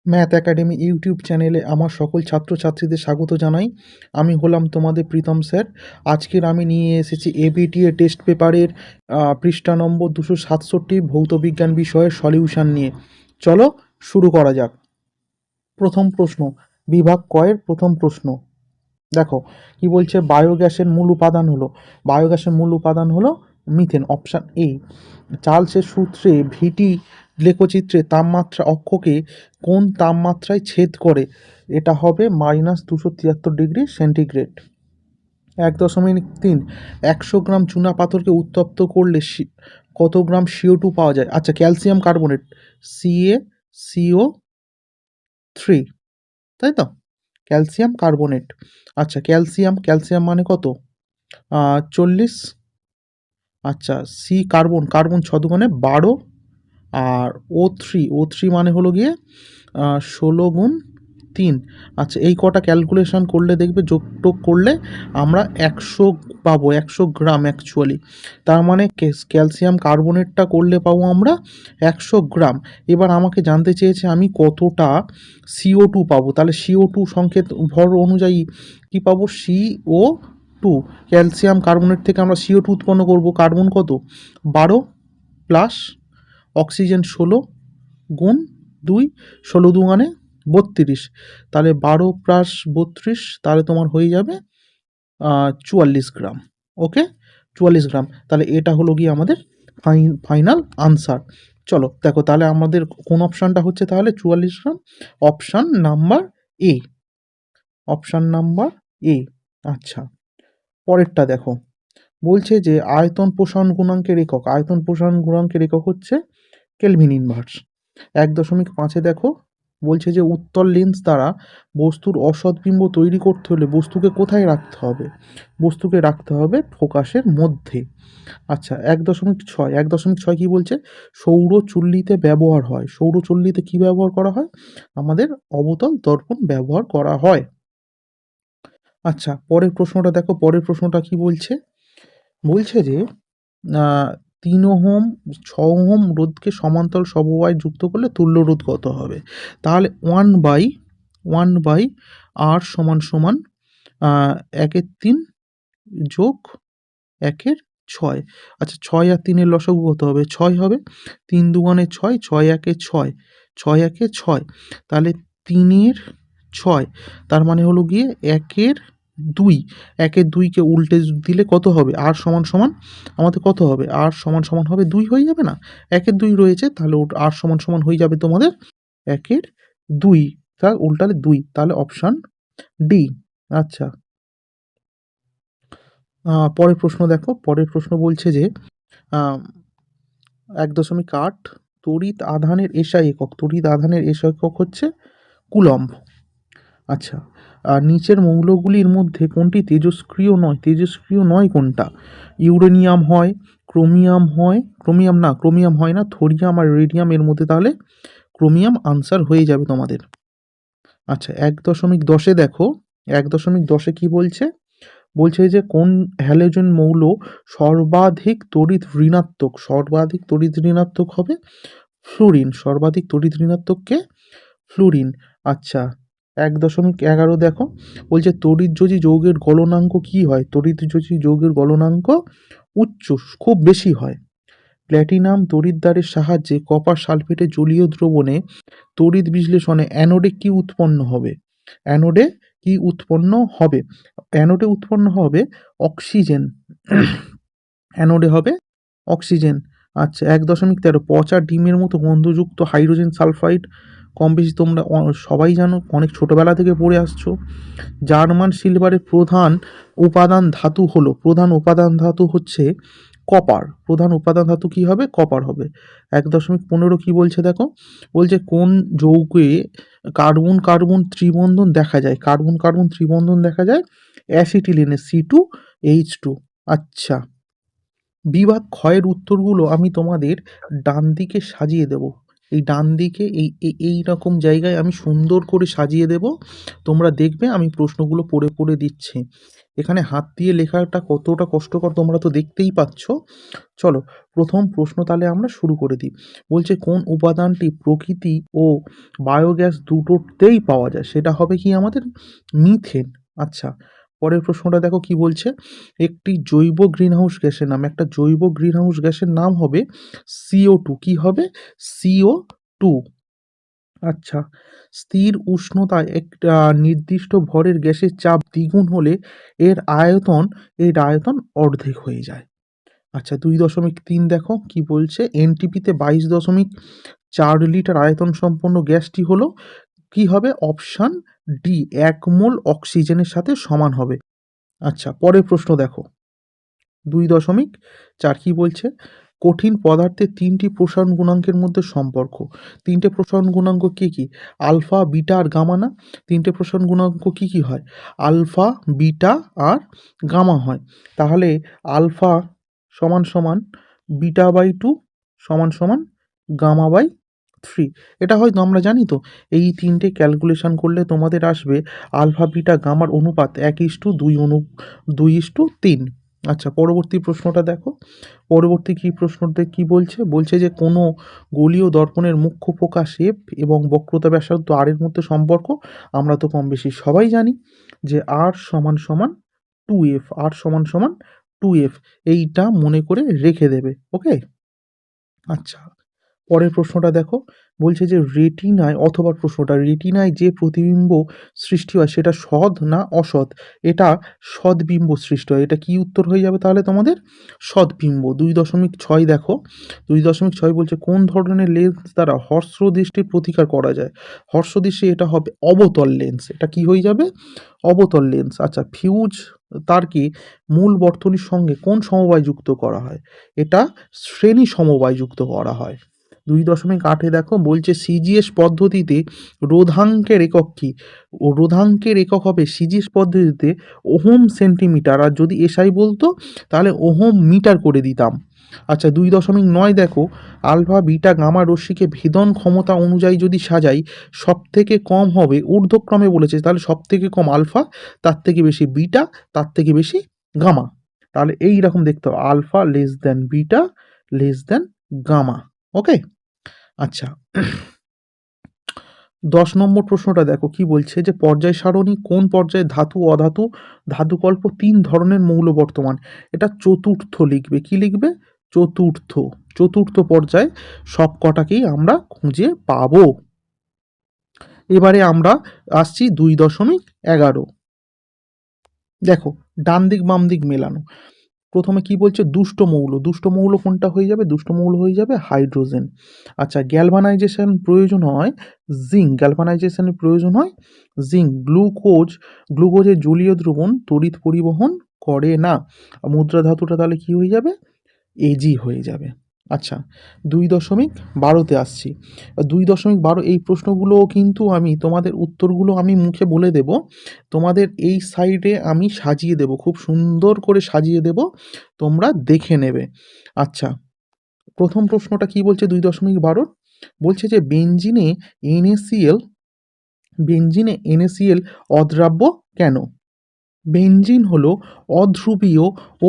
Math academy YouTube চ্যানেলে আমার সকল ছাত্রছাত্রীদের স্বাগত জানাই। আমি হলাম তোমাদের প্রীতম স্যার। আজকের আমি নিয়ে এসেছি এবিটিএ টেস্ট পেপারের পৃষ্ঠা নম্বর 267 ভৌতবিজ্ঞান বিষয়ের সলিউশন নিয়ে। চলো শুরু করা যাক। প্রথম প্রশ্ন, বিভাগ কয়ের প্রথম প্রশ্ন। দেখো কি বলছে, বায়োগ্যাসের মূল উপাদান হলো মিথেন, অপশান এ। চার্লসের সূত্রে ভিটি লেখচিত্রে তাপমাত্রা অক্ষকে কোন তাপমাত্রায় ছেদ করে? এটা হবে -273 ডিগ্রি সেন্টিগ্রেড। 1.3, 100 গ্রাম চুনা পাথরকে উত্তপ্ত করলে কত গ্রাম CO2 পাওয়া যায়? আচ্ছা, ক্যালসিয়াম কার্বনেট, CaCO3, তাই তো? Calcium carbonate. আচ্ছা, ক্যালসিয়াম মানে কত? 40। আচ্ছা, সি কার্বন 6 × 12, আর ও থ্রি মানে হলো গিয়ে 16 × 3। আচ্ছা, এই কটা ক্যালকুলেশন করলে দেখবে, যোগ করলে আমরা 100 পাবো, 100 গ্রাম অ্যাকচুয়ালি। তার মানে ক্যালসিয়াম কার্বনেটটা করলে পাবো আমরা 100 গ্রাম। এবার আমাকে জানতে চেয়েছে আমি কতটা CO2 পাবো, তাহলে CO2 সংকেত ভর অনুযায়ী কি পাবো? CO2। ক্যালসিয়াম কার্বনেট থেকে আমরা CO2 উৎপন্ন করব। কার্বন কত? 12 প্লাস অক্সিজেন 16 গুণ 2, 16 2 32। তাহলে 12 প্লাস 32, তাহলে তোমার হয়ে যাবে 44 গ্রাম। ওকে, 44 গ্রাম। তাহলে এটা হলো গিয়ে আমাদের ফাইনাল আনসার। চলো দেখো, তাহলে আমাদের কোন অপশানটা হচ্ছে তাহলে 44 gram? Option number A, option number A. আচ্ছা, পরেরটা দেখো, বলছে যে আয়তন প্রসারণ গুণাঙ্কের একক হচ্ছে কেলভিন ইনভার্স। 1.5-এ দেখো, বলছে যে উত্তল লেন্স দ্বারা বস্তুর অসৎ বিম্ব তৈরি করতে হলে বস্তুকে কোথায় রাখতে হবে? বস্তুকে রাখতে হবে ফোকাসের মধ্যে। আচ্ছা, 1.6 কি বলছে? সৌরচুল্লিতে ব্যবহার হয়। সৌরচুল্লিতে কি ব্যবহার করা হয়? আমাদের অবতল দর্পণ ব্যবহার করা হয়। আচ্ছা, পরের প্রশ্নটা দেখো, পরের প্রশ্নটা কি বলছে? বলছে যে 3 ওহম 6 ওহম রোধকে সমান্তরাল সমবায় যুক্ত করলে তুল্য রোধ কত হবে? তাহলে 1/r সমান সমান 1/3 যোগ 1/6। আচ্ছা, 6 আর 3-এর লসাগু কত হবে? 6 হবে। 3 2 6, 6 1 6, 6 1 6, তাহলে 3/6, তার মানে হলো গিয়ে 1/2। 1/2কে উল্টে দিলে কত হবে? আর সমান সমান আমাদের কত হবে? আর সমান সমান হবে 2 হয়ে যাবে না? 1/2 রয়েছে, তাহলে আর সমান সমান হয়ে যাবে তোমাদের 1/2, তার উল্টালে 2, তাহলে অপশান ডি। আচ্ছা, পরের প্রশ্ন দেখো, পরের প্রশ্ন বলছে যে 1.8, তড়িৎ আধানের এসআই একক হচ্ছে কুলম্ব। আচ্ছা, নিচের মৌলগুলির মধ্যে কোনটি তেজস্ক্রিয় নয় কোনটা? ইউরেনিয়াম হয়, ক্রোমিয়াম হয় না, থোরিয়াম আর রেডিয়াম, এর মধ্যে তাহলে ক্রোমিয়াম আনসার হয়ে যাবে তোমাদের। আচ্ছা, 1.10-এ দেখো, 1.10-এ কি বলছে? বলছে যে কোন হ্যালোজেন মৌল সর্বাধিক তড়িৎ ঋণাত্মক হবে? ফ্লুরিন। সর্বাধিক তড়িৎ ঋণাত্মককে ফ্লুরিন। আচ্ছা, 1.11 দেখো, বলছে তড়িৎযোজী যৌগের গলনাঙ্ক কি হয়? তড়িৎযোজী যৌগের গলনাঙ্ক উচ্চ, খুব বেশি হয়। প্ল্যাটিনাম তড়িৎদ্বারের সাহায্যে কপার সালফেটের জলীয় দ্রবণে তড়িৎ বিশ্লেষণে অ্যানোডে কি উৎপন্ন হবে? অ্যানোডে কি উৎপন্ন হবে? অ্যানোডে উৎপন্ন হবে অক্সিজেন। অ্যানোডে হবে অক্সিজেন। আচ্ছা, 1.13, পচা ডিমের মতো গন্ধযুক্ত হাইড্রোজেন সালফাইড, কম বেশি তোমরা সবাই জানো, অনেক ছোটোবেলা থেকে পড়ে আসছো। জার্মান সিলভারের প্রধান উপাদান ধাতু হচ্ছে কপার। প্রধান উপাদান ধাতু কি হবে? কপার হবে। 1.15 কি বলছে দেখো, বলছে কোন যৌগে কার্বন কার্বন ত্রিবন্ধন দেখা যায়? কার্বন কার্বন ত্রিবন্ধন দেখা যায় অ্যাসিটিলিনে, C2H2। আচ্ছা, বিভাগ ক্ষয়ের উত্তরগুলো আমি তোমাদের ডান দিকে সাজিয়ে দেব। এই ডান দিকে এই রকম জায়গায় আমি সুন্দর করে সাজিয়ে দেব। তোমরা দেখবে আমি প্রশ্নগুলো পড়ে পড়ে দিচ্ছি। এখানে হাত দিয়ে লেখাটা কতটা কষ্টকর তোমরা তো দেখতেই পাচ্ছ। চলো প্রথম প্রশ্ন তাহলে আমরা শুরু করে দিই। বলছে কোন উপাদানটি প্রকৃতি ও বায়োগ্যাস দুটোতেই পাওয়া যায়, সেটা হবে কি আমাদের মিথেন। আচ্ছা, পরের প্রশ্নটা দেখো কি বলছে, একটি জৈব গ্রিনহাউস গ্যাসের নাম, একটা জৈব গ্রিনহাউস গ্যাসের নাম হবে CO2। কি হবে? CO2। আচ্ছা, স্থির উষ্ণতায় একটা নির্দিষ্ট ভরের গ্যাসের চাপ দ্বিগুণ হলে এর আয়তন অর্ধেক হয়ে যায়। আচ্ছা, 2.3 দেখো কি বলছে, এনটিপিতে 22.4 লিটার আয়তন সম্পন্ন গ্যাসটি হলো কি হবে? অপশান ডি, 1 মোল অক্সিজেনের সাথে সমান হবে। আচ্ছা, পরের প্রশ্ন দেখো, 2.4 কি বলছে, কঠিন পদার্থের 3টি প্রসারণ গুণাঙ্কের মধ্যে সম্পর্ক। 3টে প্রসারণ গুণাঙ্ক কি কি? আলফা, বিটা আর গামা না? 3টে প্রসারণ গুণাঙ্ক কি কি হয়? আলফা, বিটা আর গামা হয়। তাহলে আলফা সমান সমান বিটা/2 সমান সমান গামা/3। এটা হয়তো আমরা জানি তো। এই 3টে ক্যালকুলেশন করলে তোমাদের আসবে আলফা, বিটা, গামার অনুপাত 1:2, 2:3। আচ্ছা, পরবর্তী প্রশ্নটা দেখো, পরবর্তী কি প্রশ্নতে কি বলছে, বলছে যে কোনো গোলীয় দর্পণের মুখ্য প্রকাশ এফ এবং বক্রতা ব্যাসার্ধ আর এর মধ্যে সম্পর্ক আমরা তো কম বেশি সবাই জানি, যে আর সমান সমান 2F, আর সমান সমান 2F, এইটা মনে করে রেখে দেবে। ওকে। আচ্ছা, পরের প্রশ্নটা দেখো, বলছে যে রেটিনায় যে প্রতিবিম্ব সৃষ্টি হয় সেটা সৎ না অসৎ? এটা সৎবিম্ব সৃষ্টি হয়। এটা কি উত্তর হয়ে যাবে তাহলে তোমাদের? সৎবিম্ব। 2.6 দেখো, 2.6 বলছে কোন ধরনের লেন্স দ্বারা হর্ষদৃষ্টির প্রতিকার করা যায়? হর্ষদৃষ্টি এটা হবে অবতল লেন্স। এটা কি হয়ে যাবে? অবতল লেন্স। আচ্ছা, ফিউজ তারকে মূল বর্তনীর সঙ্গে কোন সমবায় যুক্ত করা হয়? এটা শ্রেণী সমবায় যুক্ত করা হয়। 2.8 দেখো, বলছে সিজিএস পদ্ধতিতে রোধাঙ্কের একক কি? ও রোধাঙ্কের একক হবে সিজিএস পদ্ধতিতে ওহম সেন্টিমিটার, আর যদি এসআই বলতো তাহলে ওহম মিটার করে দিতাম। আচ্ছা, 2.9 দেখো, আলফা, বিটা, গামা রশ্মিকে ভেদন ক্ষমতা অনুযায়ী যদি সাজাই সব থেকে কম হবে ঊর্ধ্বক্রমে বলেছে, তাহলে সব থেকে কম আলফা, তার থেকে বেশি বিটা, তার থেকে বেশি গামা। তাহলে এই রকম দেখতে হবে, alpha less then beta less then gamma. Okay. আচ্ছা, 10 নম্বর প্রশ্নটা দেখো কি বলছে, যে পর্যায় সারণী কোন পর্যায়ে ধাতু, অধাতু, ধাতুকল্প 3 ধরনের মৌল বর্তমান? এটা চতুর্থ লিখবে। কি লিখবে? চতুর্থ। চতুর্থ পর্যায়ে সব কটাকেই আমরা খুঁজে পাবো। এবারে আমরা আসছি 2.11। দেখো, ডান দিক বাম দিক মেলানো। প্রথমে কি বলছে, দুষ্ট মৌল। দুষ্ট মৌল কোনটা হয়ে যাবে? দুষ্ট মৌল হয়ে যাবে হাইড্রোজেন। আচ্ছা, গ্যালভানাইজেশন প্রয়োজন হয় জিঙ্ক। গ্যালভানাইজেশনের প্রয়োজন হয় জিঙ্ক। গ্লুকোজের জলীয় দ্রবণ তড়িৎ পরিবহন করে না। মুদ্রা ধাতুটা তাহলে কি হয়ে যাবে? এজি হয়ে যাবে। আচ্ছা, 2.12তে আসছি। 2.12 এই প্রশ্নগুলোও কিন্তু আমি তোমাদের উত্তরগুলো আমি মুখে বলে দেব, তোমাদের এই সাইডে আমি সাজিয়ে দেব, খুব সুন্দর করে সাজিয়ে দেব, তোমরা দেখে নেবে। আচ্ছা, প্রথম প্রশ্নটা কি বলছে 2.12, বলছে যে বেনজিনে NaCl অদ্রাব্য কেন? বেনজিন হলো অধ্রুবীয় ও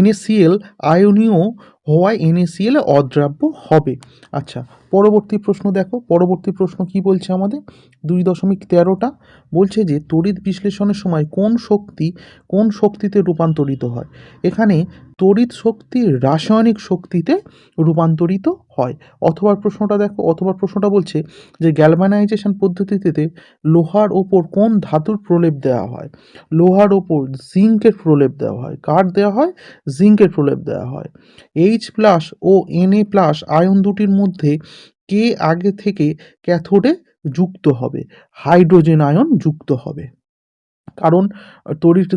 NaCl আয়নীয় হওয়ায় NaCl অদ্রাব্য হবে। আচ্ছা, পরবর্তী প্রশ্ন দেখো, পরবর্তী প্রশ্ন কি বলছে আমাদের 2.13টা, বলছে যে তড়িৎ বিশ্লেষণের সময় কোন শক্তিতে রূপান্তরিত হয়? এখানে তড়িৎ শক্তি রাসায়নিক শক্তিতে রূপান্তরিত হয়। অথবা প্রশ্নটা দেখো, অথবা প্রশ্নটা বলছে যে গ্যালভানাইজেশন পদ্ধতিতে লোহার ওপর কোন ধাতুর প্রলেপ দেওয়া হয়? লোহার ওপর জিঙ্কের প্রলেপ দেওয়া হয়। কার দেওয়া হয়? জিঙ্কের প্রলেপ দেওয়া হয়। H+ ও Na+ আয়ন দুটির মধ্যে কে আগে থেকে ক্যাথোডে যুক্ত হবে? হাইড্রোজেন আয়ন যুক্ত হবে। কারণ তড়িৎ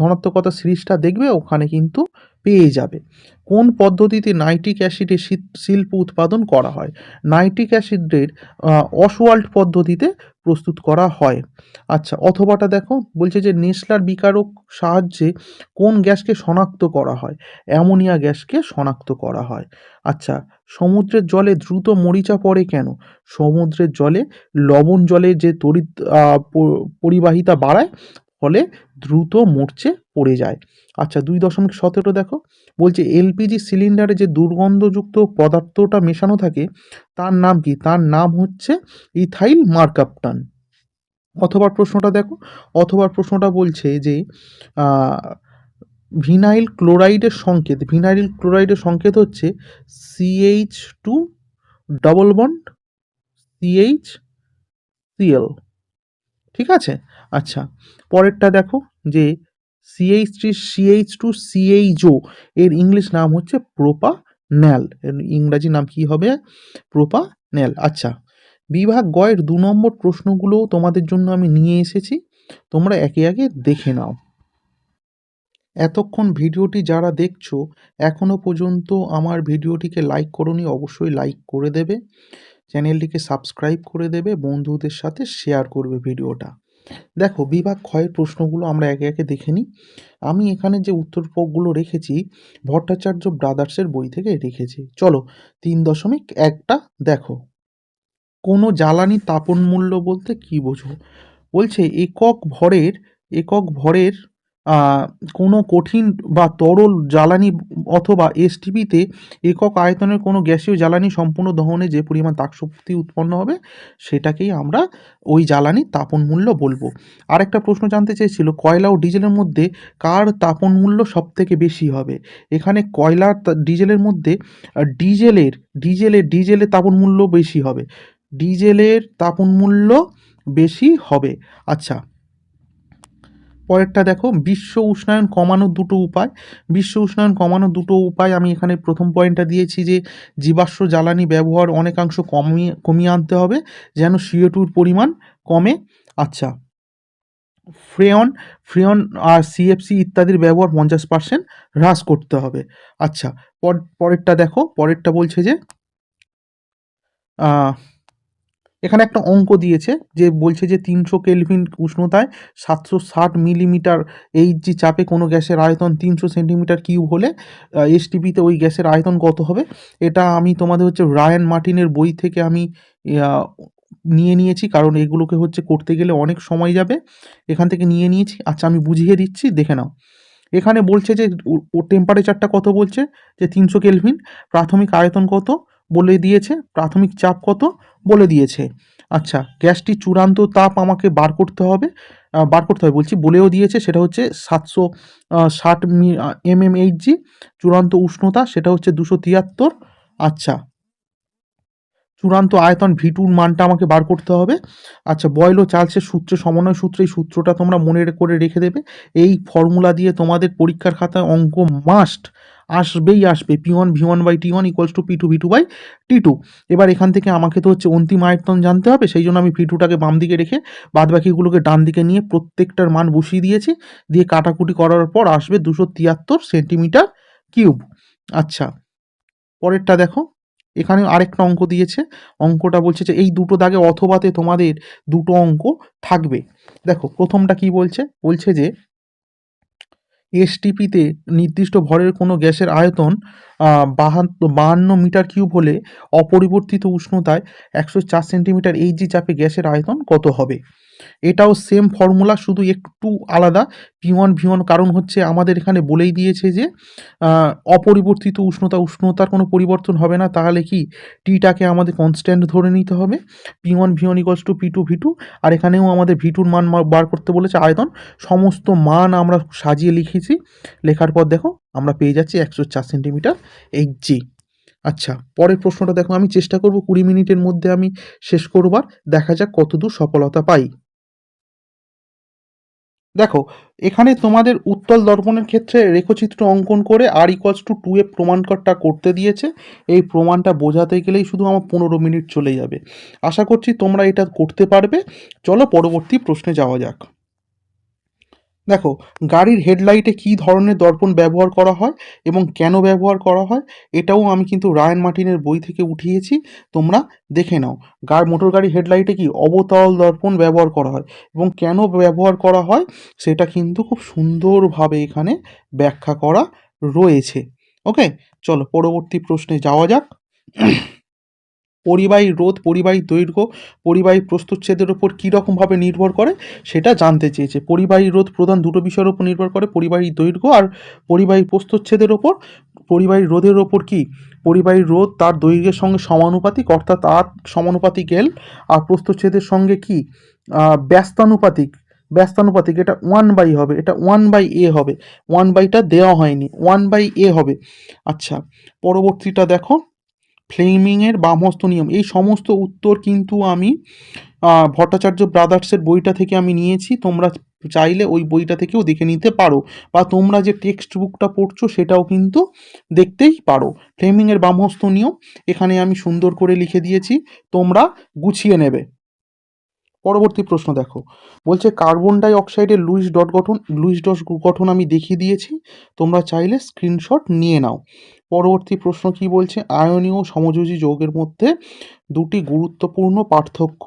ধনাত্মকতা সিরিজটা দেখবে ওখানে কিন্তু পেয়ে যাবে। কোন পদ্ধতিতে নাইট্রিক অ্যাসিডের শিল্প উৎপাদন করা হয়? নাইট্রিক অ্যাসিডের অসওয়াল্ড পদ্ধতিতে প্রস্তুত করা হয়। আচ্ছা, অথবাটা দেখো, বলছে যে নেসলার বিকারক সাহায্যে কোন গ্যাসকে শনাক্ত করা হয়? অ্যামোনিয়া গ্যাসকে শনাক্ত করা হয়। আচ্ছা, সমুদ্রের জলে দ্রুত মরিচা পড়ে কেন? সমুদ্রের জলে লবণ জলের যে তড়িৎ পরিবাহিতা বাড়ায়, ফলে দ্রুত মরচে পড়ে যায়। আচ্ছা 2.17 দেখো, বলছে এলপিজি সিলিন্ডারে যে দুর্গন্ধযুক্ত পদার্থটা মেশানো থাকে তার নাম কি? তার নাম হচ্ছে ইথাইল মার্কাপটান। অথবা প্রশ্নটা বলছে যে ভিনাইল ক্লোরাইডের সংকেত হচ্ছে CH2 ডবল বন্ড CH ঠিক আছে। আচ্ছা পরেরটা দেখো যে CH2CHO এর ইংলিশ নাম হচ্ছে প্রোপান্যাল, এর ইংরাজি নাম কি হবে? প্রোপান্যাল। আচ্ছা বিভাগ গয়ের 2 নম্বর প্রশ্নগুলো তোমাদের জন্য আমি নিয়ে এসেছি, তোমরা একে একে দেখে নাও। এতক্ষণ ভিডিওটি যারা দেখছো এখনো পর্যন্ত আমার ভিডিওটিকে লাইক করোনি, অবশ্যই লাইক করে দেবে, চ্যানেলটিকে সাবস্ক্রাইব করে দেবে, বন্ধুদের সাথে শেয়ার করবে ভিডিওটা। দেখো বিভাগ ক্ষয়ের প্রশ্নগুলো আমরা একে একে দেখে নিই। আমি এখানে যে উত্তরগুলো রেখেছি ভট্টাচার্য ব্রাদার্সের বই থেকে রেখেছি। চলো 3.1টা দেখো, কোনো জ্বালানি তাপন মূল্য বলতে কি বোঝো? বলছে একক ভরের আহ, কোনো কঠিন বা তরল জ্বালানি অথবা এসটিপিতে একক আয়তনের কোনো গ্যাসীয় জ্বালানি সম্পূর্ণ দহনে যে পরিমাণ তাপশক্তি উৎপন্ন হবে সেটাকেই আমরা ওই জ্বালানি তাপন মূল্য বলবো। আরেকটা প্রশ্ন জানতে চেয়েছিল কয়লা ও ডিজেলের মধ্যে কার তাপন মূল্য সব থেকে বেশি হবে? এখানে ডিজেলের মধ্যে ডিজেলের তাপন মূল্য বেশি হবে, ডিজেলের তাপন মূল্য বেশি হবে। আচ্ছা পরেরটা দেখো, বিশ্ব উষ্ণায়ন কমানোর দুটো উপায় আমি এখানে প্রথম পয়েন্টটা দিয়েছি যে জীবাশ্ম জ্বালানি ব্যবহার অনেকাংশ কমিয়ে আনতে হবে যেন CO2 পরিমাণ কমে। আচ্ছা ফ্রেয়ন ফ্রেয়ন আর CFC ইত্যাদির ব্যবহার 50% হ্রাস করতে হবে। আচ্ছা পরেরটা দেখো, পরেরটা বলছে যে আহ এখানে একটা অঙ্ক দিয়েছে যে বলছে যে 300 কেলভিন উষ্ণতায় 760 মিলিমিটার এইচজি চাপে কোনো গ্যাসের আয়তন 300 সেন্টিমিটার কিউব হলে এসটিপিতে ওই গ্যাসের আয়তন কত হবে? এটা আমি তোমাদের হচ্ছে রায়ান মার্টিনের বই থেকে আমি আহ, নিয়ে নিয়েছি, কারণ এগুলোকে হচ্ছে করতে গেলে অনেক সময় যাবে, এখান থেকে নিয়ে নিয়েছি। আচ্ছা আমি বুঝিয়ে দিচ্ছি, দেখে নাও। এখানে বলছে যে ও টেম্পারেচারটা কত বলছে যে 300 কেলভিন, প্রাথমিক আয়তন কত বলে দিয়েছে, প্রাথমিক চাপ কত বলে দিয়েছে। আচ্ছা গ্যাসটি চূড়ান্ত তাপ আমাকে বার করতে হবে বলছি, বলেও দিয়েছে সেটা হচ্ছে 760 mmHg, চূড়ান্ত উষ্ণতা সেটা হচ্ছে 273। আচ্ছা চূড়ান্ত আয়তন V2 মানটা আমাকে বার করতে হবে। আচ্ছা বয়েল ও চার্লসের সমন্বয় সূত্র, এই সূত্রটা তোমরা মনে করে রেখে দেবে। এই ফর্মুলা দিয়ে তোমাদের পরীক্ষার খাতায় অঙ্ক মাস্ট আসবে, P1V1/T1 = P2V2/T2। এবার এখান থেকে আমাকে তো হচ্ছে অন্তিম আয়তন জানতে হবে, সেই জন্য আমি V2টাকে বাম দিকে রেখে বাদবাকিগুলোকে ডান দিকে নিয়ে প্রত্যেকটার মান বসিয়ে দিয়েছি, দিয়ে কাটাকুটি করার পর আসবে 273 সেন্টিমিটার কিউব। আচ্ছা পরেরটা দেখো, এখানে আরেকটা অঙ্ক দিয়েছে, অঙ্কটা বলছে যে এই দুটো দাগে অথবাতে তোমাদের দুটো অঙ্ক থাকবে। দেখো প্রথমটা কি বলছে যে এসটিপিতে নির্দিষ্ট ভরের কোনো গ্যাসের আয়তন 52 মিটার কিউব হলে অপরিবর্তিত উষ্ণতায় 104 সেন্টিমিটার এইচজি চাপে গ্যাসের আয়তন কত হবে? এটাও সেম ফর্মুলা, শুধু একটু আলাদা। P1V1, কারণ হচ্ছে আমাদের এখানে বলেই দিয়েছে যে অপরিবর্তিত উষ্ণতার কোনো পরিবর্তন হবে না, তাহলে কি টিটাকে আমাদের কনস্ট্যান্ট ধরে নিতে হবে, P1V1 = P2V2। আর এখানেও আমাদের V2 মান বার করতে বলেছে, আয়তন সমস্ত মান আমরা সাজিয়ে লিখেছি, লেখার পর দেখো আমরা পেয়ে যাচ্ছি 104 সেন্টিমিটার এইচজি। আচ্ছা পরের প্রশ্নটা দেখো, আমি চেষ্টা করব 20 মিনিটের মধ্যে আমি শেষ করবার, দেখা যাক কতদূর সফলতা পাই। দেখো এখানে তোমাদের উত্তল দর্পণের ক্ষেত্রে রেখচিত্র অঙ্কন করে R = 2 প্রমাণটা করতে দিয়েছে। এই প্রমাণটা বোঝাতে গেলেই শুধু আমার 15 মিনিট চলে যাবে। আশা করছি তোমরা এটা করতে পারবে। চলো পরবর্তী প্রশ্নে যাওয়া যাক। দেখো গাড়ির হেডলাইটে কী ধরনের দর্পণ ব্যবহার করা হয় এবং কেন ব্যবহার করা হয়, এটাও আমি কিন্তু রায়ান মার্টিনের বই থেকে উঠিয়েছি, তোমরা দেখে নাও। মোটর গাড়ির হেডলাইটে কি অবতল দর্পণ ব্যবহার করা হয় এবং কেন ব্যবহার করা হয় সেটা কিন্তু খুব সুন্দরভাবে এখানে ব্যাখ্যা করা রয়েছে। ওকে চলো পরবর্তী প্রশ্নে যাওয়া যাক। পরিবাহী রোধ, পরিবাহী দৈর্ঘ্য, পরিবাহী প্রস্থচ্ছেদের ওপর কীরকমভাবে নির্ভর করে সেটা জানতে চেয়েছে। পরিবাহী রোধ প্রধান দুটো বিষয়ের ওপর নির্ভর করে, পরিবাহী দৈর্ঘ্য আর পরিবাহী প্রস্থচ্ছেদের ওপর। পরিবাহী রোধের ওপর কি, পরিবাহী রোধ তার দৈর্ঘ্যের সঙ্গে সমানুপাতিক, অর্থাৎ তার সমানুপাতিক এল। আর প্রস্থচ্ছেদের সঙ্গে কি, ব্যস্তানুপাতিক। ব্যস্তানুপাতিক, এটা 1/, হবে, এটা 1/a হবে। 1/টা দেওয়া হয়নি, 1/a হবে। আচ্ছা, পরবর্তীটা দেখো, ফ্লেমিংয়ের বামহস্ত নিয়ম। এই সমস্ত উত্তর কিন্তু আমি ভট্টাচার্য ব্রাদার্সের বইটা থেকে আমি নিয়েছি। তোমরা চাইলে ওই বইটা থেকেও দেখে নিতে পারো, বা তোমরা যে টেক্সট বুকটা পড়ছো সেটাও কিন্তু দেখতেই পারো। ফ্লেমিংয়ের বামহস্ত নিয়ম এখানে আমি সুন্দর করে লিখে দিয়েছি, তোমরা গুছিয়ে নেবে। পরবর্তী প্রশ্ন দেখো, বলছে কার্বন ডাই অক্সাইডের লুইস ডট গঠন আমি দেখিয়ে দিয়েছি, তোমরা চাইলে স্ক্রিনশট নিয়ে নাও। পরবর্তী প্রশ্ন কি বলছে, আয়নীয় ও সমযোজী যৌগের মধ্যে দুটি গুরুত্বপূর্ণ পার্থক্য।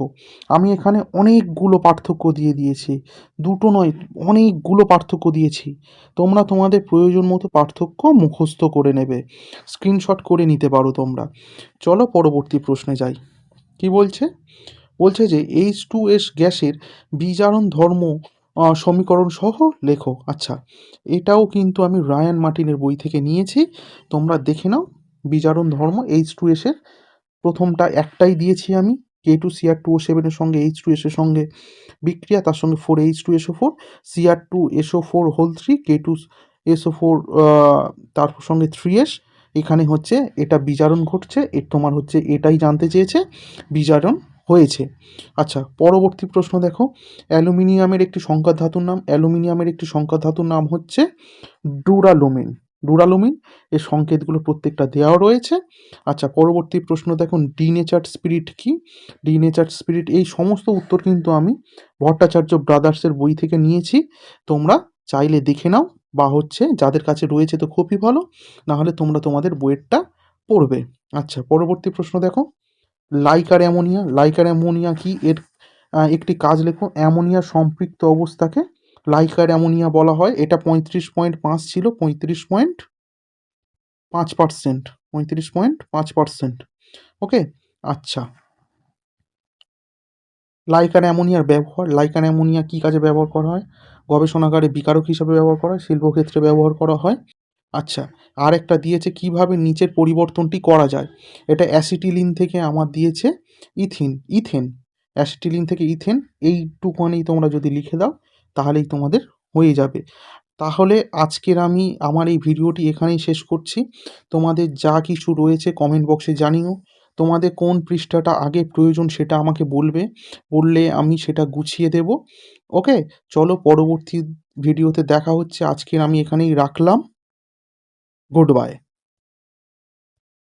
আমি এখানে অনেকগুলো পার্থক্য দিয়ে দিয়েছি, দুটো নয়, অনেকগুলো পার্থক্য দিয়েছি। তোমরা তোমাদের প্রয়োজন মতো পার্থক্য মুখস্থ করে নেবে, স্ক্রিনশট করে নিতে পারো তোমরা। চলো পরবর্তী প্রশ্নে যাই। কি বলছে, বলছে যে H2S গ্যাসের বিজারণ ধর্ম সমীকরণ সহ লেখো। আচ্ছা, এটাও কিন্তু আমি রায়ান মার্টিনের বই থেকে নিয়েছি, তোমরা দেখে নাও। বিজারণ ধর্ম H2S এর প্রথমটা একটাই দিয়েছি আমি, K2Cr2O7 এর সঙ্গে H2S এর সঙ্গে বিক্রিয়া, তার সঙ্গে 4H2SO4, Cr2SO4 3, K2SO4, তার সঙ্গে 3S। এখানে হচ্ছে এটা বিজারণ ঘটছে, তোমার হচ্ছে এটাই জানতে চেয়েছে, বিজারণ হয়েছে। আচ্ছা, পরবর্তী প্রশ্ন দেখো, অ্যালুমিনিয়ামের একটি সংকর ধাতুর নাম। অ্যালুমিনিয়ামের একটি সংকর ধাতুর নাম হচ্ছে ডুরালুমিন। ডুরালুমিন এর সংকেতগুলো প্রত্যেকটা দেওয়া রয়েছে। আচ্ছা, পরবর্তী প্রশ্ন দেখুন, ডিনেচার্ড স্পিরিট কি। ডিনেচার্ড স্পিরিট, এই সমস্ত উত্তর কিন্তু আমি ভট্টাচার্য ব্রাদার্সের বই থেকে নিয়েছি, তোমরা চাইলে দেখে নাও, বা হচ্ছে যাদের কাছে রয়েছে তো খুবই ভালো, না হলে তোমরা তোমাদের বইয়েরটা পড়বে। আচ্ছা, পরবর্তী প্রশ্ন দেখো, লাইকার অ্যামোনিয়া। লাইকার অ্যামোনিয়া কি, এর একটি কাজ লেখো। অ্যামোনিয়ার সম্পৃক্ত অবস্থাকে লাইকার অ্যামোনিয়া বলা হয়। এটা 35.5 ছিল, 35.5%, 35.5%। ওকে। আচ্ছা, লাইকার অ্যামোনিয়ার ব্যবহার। লাইকার অ্যামোনিয়া কী কাজে ব্যবহার করা হয়, গবেষণাগারে বিকারক হিসাবে ব্যবহার করা হয়, শিল্পক্ষেত্রে ব্যবহার করা হয়। আচ্ছা, আর একটা দিয়েছে কিভাবে নিচের পরিবর্তনটি করা যায়। এটা অ্যাসিটিলিন থেকে আমার দিয়েছে ইথেন। অ্যাসিটিলিন থেকে ইথেন, এইটুকুনি তোমরা যদি লিখে দাও তাহলেই তোমাদের হয়ে যাবে। তাহলে আজকের আমি আমার এই ভিডিওটি এখানেই শেষ করছি। তোমাদের যা কিছু রয়েছে কমেন্ট বক্সে জানিও। তোমাদের কোন পৃষ্ঠাটা আগে প্রয়োজন সেটা আমাকে বললে আমি সেটা গুছিয়ে দেব। ওকে, চলো পরবর্তী ভিডিওতে দেখা হচ্ছে। আজকের আমি এখানেই রাখলাম। Good bye.